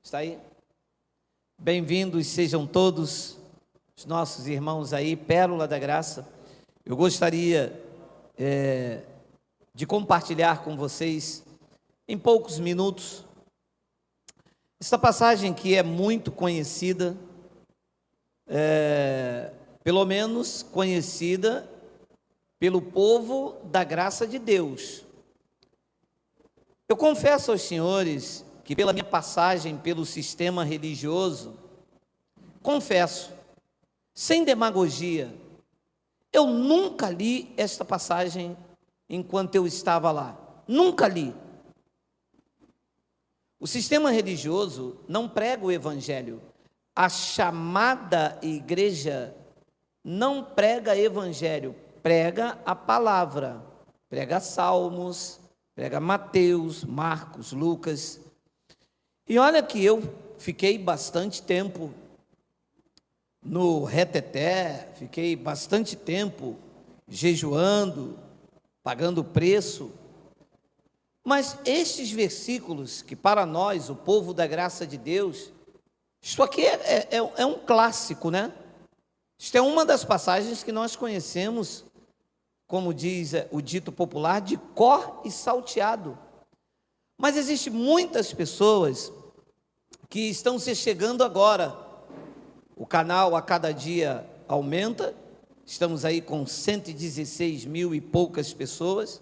Está aí? Bem-vindos sejam todos os nossos irmãos aí, Pérola da Graça. Eu gostaria de compartilhar com vocês, em poucos minutos, essa passagem que é muito conhecida, pelo menos conhecida pelo povo da graça de Deus. Eu confesso aos senhores que pela minha passagem pelo sistema religioso, confesso, sem demagogia, eu nunca li esta passagem enquanto eu estava lá. Nunca li. O sistema religioso não prega o evangelho. A chamada igreja não prega evangelho, prega a palavra, prega Salmos, prega Mateus, Marcos, Lucas. E olha que eu fiquei bastante tempo no reteté, fiquei bastante tempo jejuando, pagando preço. Mas estes versículos, que para nós, o povo da graça de Deus, isso aqui é um clássico, né? Isto é uma das passagens que nós conhecemos, como diz o dito popular, de cor e salteado. Mas existem muitas pessoas que estão se chegando agora. O canal a cada dia aumenta, estamos aí com 116 mil e poucas pessoas,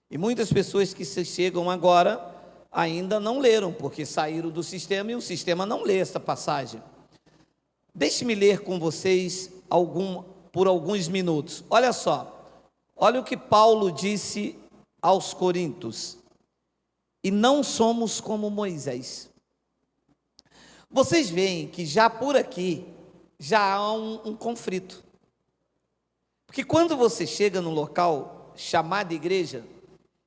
e muitas pessoas que se chegam agora ainda não leram, porque saíram do sistema e o sistema não lê esta passagem. Deixe-me ler com vocês por alguns minutos. Olha só, olha o que Paulo disse aos Coríntios: e não somos como Moisés. Vocês veem que já por aqui, já há um conflito. Porque quando você chega no local chamado igreja,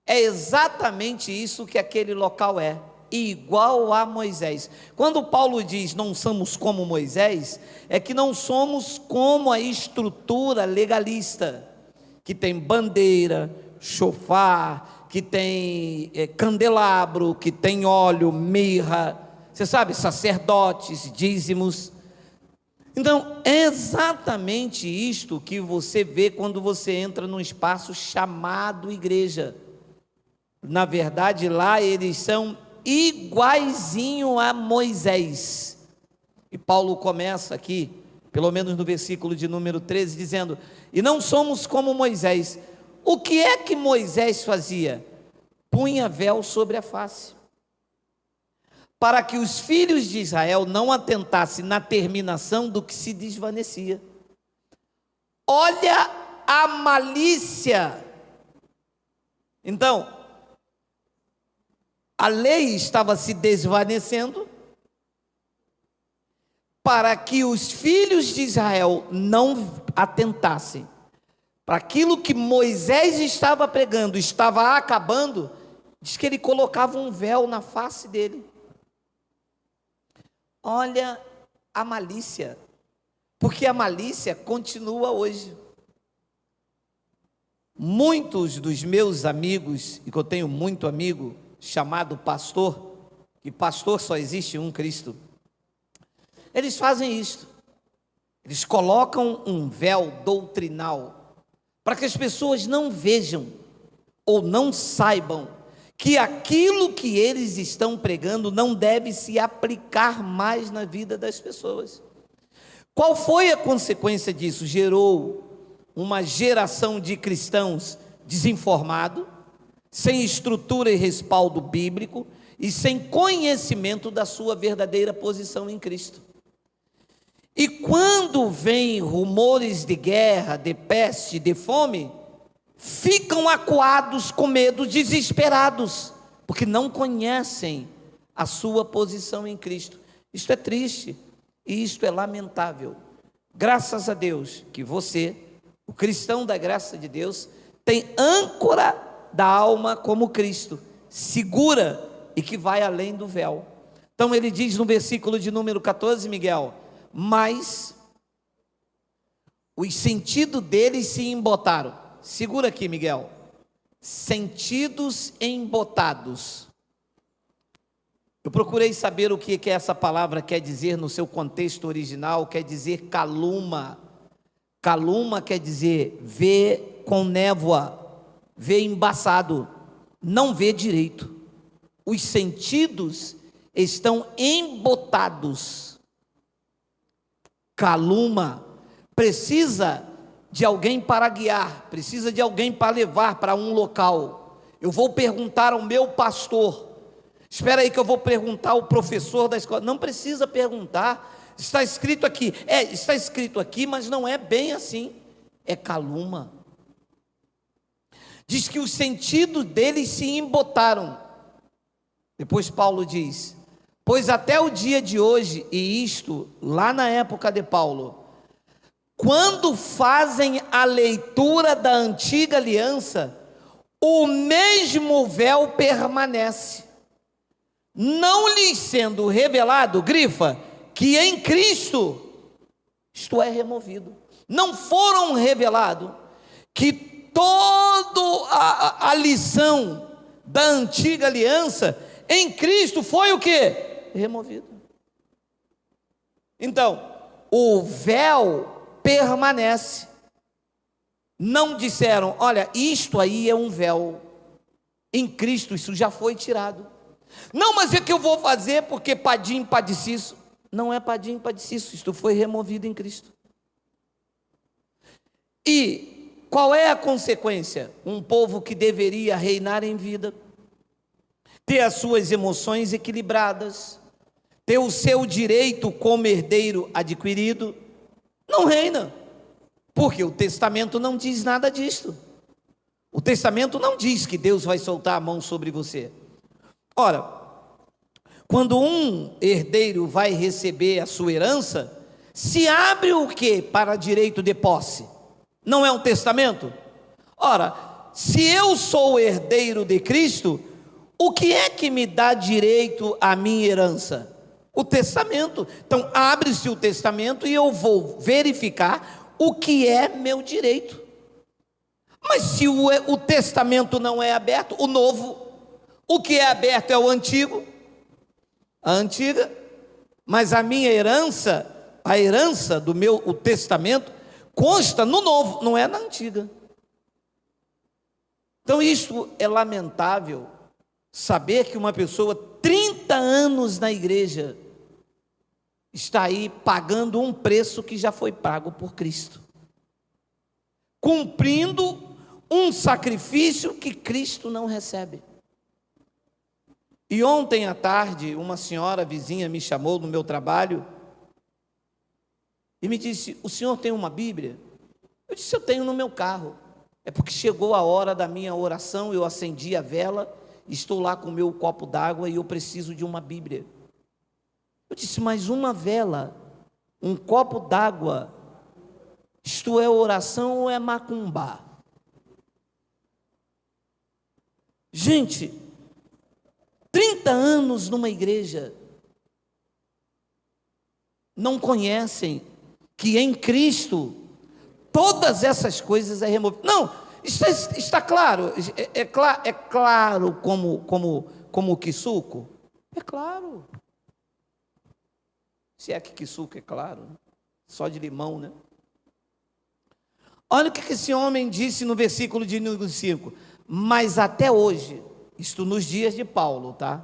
é exatamente isso que aquele local é, igual a Moisés. Quando Paulo diz não somos como Moisés, é que não somos como a estrutura legalista, que tem bandeira, chofar, que tem candelabro, que tem óleo, mirra, você sabe, sacerdotes, dízimos. Então, é exatamente isto que você vê quando você entra num espaço chamado igreja. Na verdade, lá eles são iguaizinho a Moisés. E Paulo começa aqui, pelo menos no versículo de número 13, dizendo: e não somos como Moisés. O que é que Moisés fazia? Punha véu sobre a face, para que os filhos de Israel não atentassem na terminação do que se desvanecia. Olha a malícia. Então, a lei estava se desvanecendo para que os filhos de Israel não atentassem para aquilo que Moisés estava pregando, estava acabando. Diz que ele colocava um véu na face dele. Olha a malícia, porque a malícia continua hoje. Muitos dos meus amigos, e que eu tenho muito amigo, chamado pastor, que pastor só existe um Cristo, eles fazem isto, eles colocam um véu doutrinal, para que as pessoas não vejam, ou não saibam, que aquilo que eles estão pregando não deve se aplicar mais na vida das pessoas. Qual foi a consequência disso? Gerou uma geração de cristãos desinformados, sem estrutura e respaldo bíblico, e sem conhecimento da sua verdadeira posição em Cristo. E quando vem rumores de guerra, de peste, de fome, ficam acuados com medo, desesperados, porque não conhecem a sua posição em Cristo. Isto é triste e isto é lamentável. Graças a Deus que você, o cristão da graça de Deus, tem âncora da alma como Cristo, segura e que vai além do véu. Então ele diz no versículo de número 14, Miguel: mas os sentidos deles se embotaram. Segura aqui, Miguel. Sentidos embotados. Eu procurei saber o que essa palavra quer dizer no seu contexto original. Quer dizer caluma. Caluma quer dizer ver com névoa, ver embaçado, não vê direito. Os sentidos estão embotados. Caluma precisa de alguém para guiar, precisa de alguém para levar para um local. Eu vou perguntar ao meu pastor. Espera aí que eu vou perguntar ao professor da escola. Não precisa perguntar. Está escrito aqui. Está escrito aqui, mas não é bem assim. É caluma. Diz que os sentidos deles se embotaram. Depois Paulo diz: pois até o dia de hoje, e isto lá na época de Paulo, quando fazem a leitura da antiga aliança, o mesmo véu permanece, não lhes sendo revelado, grifa, que em Cristo isto é removido. Não foram revelados que toda a lição da antiga aliança em Cristo foi o quê? Removido. Então, o véu permanece. Não disseram, olha, isto aí é um véu. Em Cristo isso já foi tirado. Não, mas é que eu vou fazer porque padim, padeciço. Não é padim, padeciço, isto foi removido em Cristo. E qual é a consequência? Um povo que deveria reinar em vida, ter as suas emoções equilibradas, ter o seu direito como herdeiro adquirido, não reina, porque o testamento não diz nada disto. O testamento não diz que Deus vai soltar a mão sobre você. Ora, quando um herdeiro vai receber a sua herança, se abre o que para direito de posse? Não é um testamento? Ora, se eu sou herdeiro de Cristo, o que é que me dá direito à minha herança? O testamento. Então abre-se o testamento e eu vou verificar o que é meu direito. Mas se o testamento não é aberto, o novo, o que é aberto é o antigo, a antiga, mas a minha herança, a herança do o testamento, consta no novo, não é na antiga. Então isto é lamentável, saber que uma pessoa 30 anos na igreja está aí pagando um preço que já foi pago por Cristo, cumprindo um sacrifício que Cristo não recebe. E ontem à tarde, uma senhora vizinha me chamou no meu trabalho e me disse: o senhor tem uma Bíblia? Eu disse: eu tenho no meu carro. É porque chegou a hora da minha oração, eu acendi a vela, estou lá com o meu copo d'água e eu preciso de uma Bíblia. Eu disse: mas uma vela, um copo d'água, isto é oração ou é macumba? Gente, 30 anos numa igreja, não conhecem que em Cristo todas essas coisas é removido. Não, está claro, é claro como o quisuco? É claro. Se é que quisuco é claro, né? Só de limão, né? Olha o que esse homem disse no versículo de número 5. Mas até hoje, isto nos dias de Paulo, tá?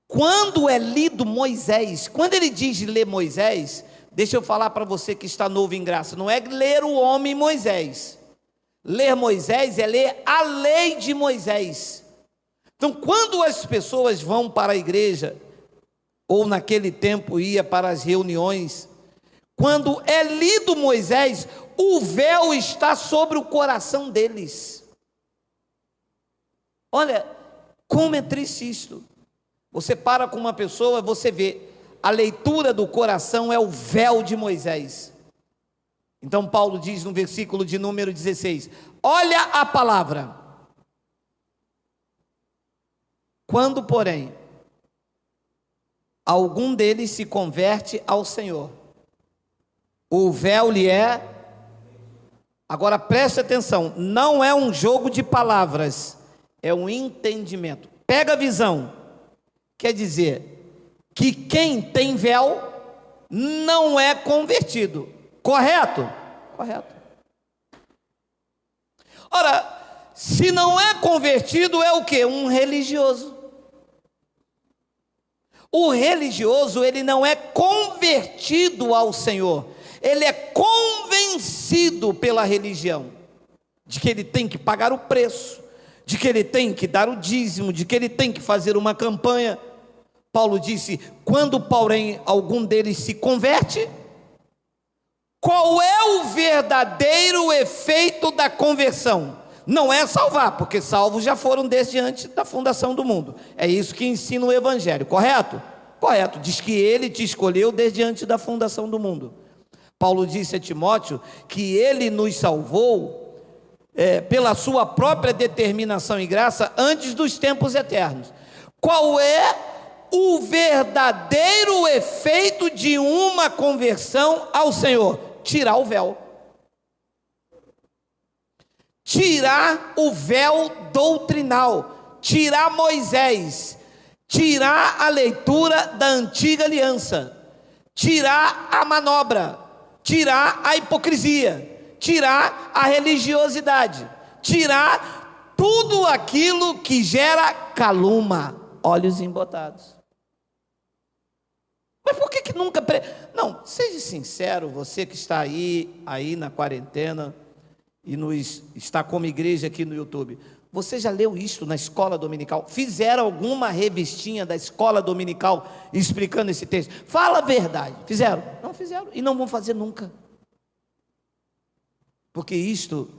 Quando é lido Moisés, quando ele diz ler Moisés, deixa eu falar para você que está novo em graça, não é ler o homem Moisés. Ler Moisés é ler a lei de Moisés. Então, quando as pessoas vão para a igreja, ou naquele tempo ia para as reuniões, quando é lido Moisés, o véu está sobre o coração deles. Olha, como é triste isto. Você para com uma pessoa, você vê, a leitura do coração é o véu de Moisés. Então Paulo diz no versículo de número 16, olha a palavra. Quando, porém, algum deles se converte ao Senhor, o véu lhe é... Agora preste atenção, não é um jogo de palavras, é um entendimento. Pega a visão. quer dizer que quem tem véu não é convertido, correto? Correto. Ora, se não é convertido, é o quê? Um religioso. O religioso, ele não é convertido ao Senhor, ele é convencido pela religião, de que ele tem que pagar o preço, de que ele tem que dar o dízimo, de que ele tem que fazer uma campanha. Paulo disse: quando, porém, algum deles se converte, qual é o verdadeiro efeito da conversão? Não é salvar, porque salvos já foram desde antes da fundação do mundo. É isso que ensina o Evangelho, correto? Correto, diz que ele te escolheu desde antes da fundação do mundo. Paulo disse a Timóteo que ele nos salvou pela sua própria determinação e graça antes dos tempos eternos. Qual é o verdadeiro efeito de uma conversão ao Senhor? Tirar o véu. Tirar o véu doutrinal, tirar Moisés, tirar a leitura da antiga aliança, tirar a manobra, tirar a hipocrisia, tirar a religiosidade, tirar tudo aquilo que gera calúnia, olhos embotados. Mas por que nunca... Não, seja sincero, você que está aí na quarentena e está como igreja aqui no YouTube, você já leu isto na escola dominical? Fizeram alguma revistinha da escola dominical explicando esse texto? Fala a verdade. Fizeram? Não fizeram e não vão fazer nunca. Porque isto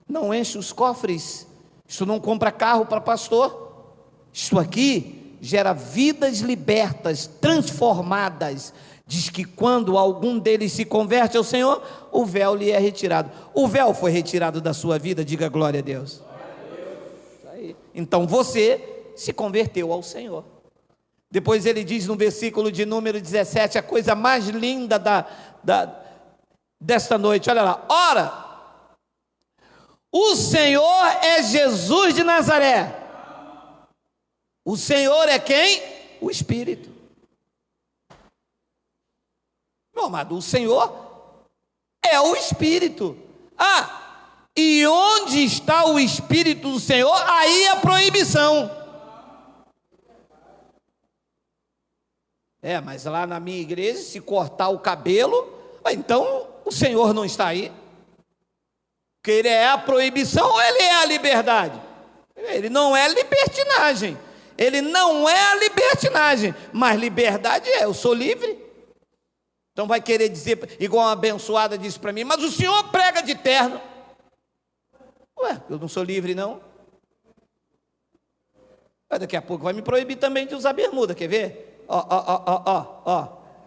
não enche os cofres, isto não compra carro para pastor, isto aqui gera vidas libertas, transformadas. Diz que quando algum deles se converte ao Senhor, o véu lhe é retirado. O véu foi retirado da sua vida, diga glória a Deus. Isso aí. Então você se converteu ao Senhor. Depois ele diz no versículo de número 17, a coisa mais linda desta noite, olha lá: ora, o Senhor é Jesus de Nazaré. O Senhor é quem? O Espírito. Meu amado, o Senhor é o Espírito. E onde está o Espírito do Senhor, aí a proibição. Mas lá na minha igreja, se cortar o cabelo, então o Senhor não está aí. Porque ele é a proibição ou ele é a liberdade? Ele não é libertinagem. Ele não é a libertinagem, mas liberdade eu sou livre. Então vai querer dizer, igual uma abençoada disse para mim: mas o senhor prega de terno. Eu não sou livre não? Daqui a pouco vai me proibir também de usar bermuda, quer ver?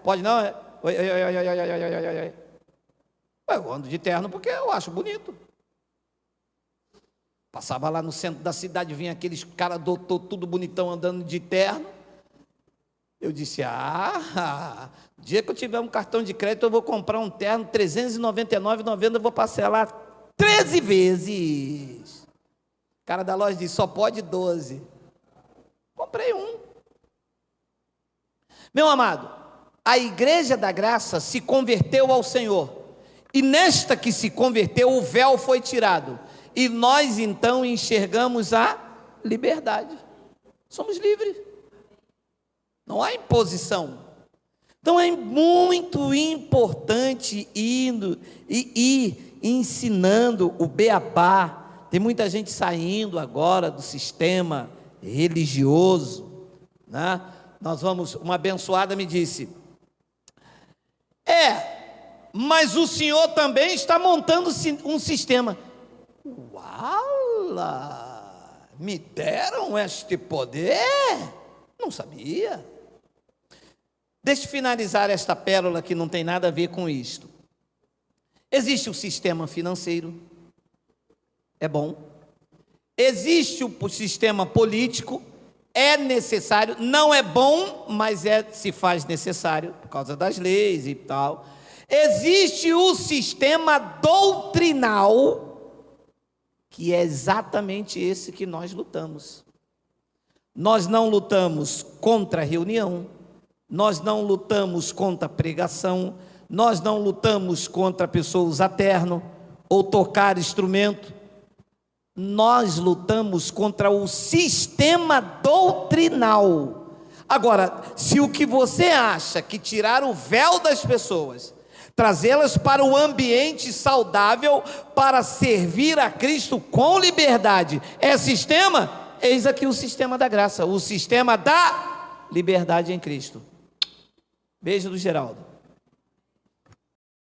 Pode não? Eu ando de terno porque eu acho bonito. Passava lá no centro da cidade, vinha aqueles caras doutor, tudo bonitão, andando de terno. Eu disse: dia que eu tiver um cartão de crédito, eu vou comprar um terno, R$ 399,90, eu vou parcelar 13 vezes. O cara da loja disse: só pode 12. Comprei um. Meu amado, a igreja da graça se converteu ao Senhor, e nesta que se converteu, o véu foi tirado, e nós então enxergamos a liberdade. Somos livres. Não há imposição. Então é muito importante ir ensinando o beabá. Tem muita gente saindo agora do sistema religioso, né? Uma abençoada me disse: mas o senhor também está montando um sistema. Uala, me deram este poder? Não sabia. Deixa eu finalizar esta pérola que não tem nada a ver com isto. Existe o sistema financeiro, é bom. Existe o sistema político, é necessário, não é bom, mas se faz necessário, por causa das leis e tal. Existe o sistema doutrinal, que é exatamente esse que nós lutamos. Nós não lutamos contra a reunião, nós não lutamos contra a pregação, nós não lutamos contra a pessoa usar terno ou tocar instrumento. Nós lutamos contra o sistema doutrinal. Agora, se o que você acha que tirar o véu das pessoas, trazê-las para um ambiente saudável para servir a Cristo com liberdade é sistema, eis aqui o sistema da graça, o sistema da liberdade em Cristo. Beijo do Geraldo.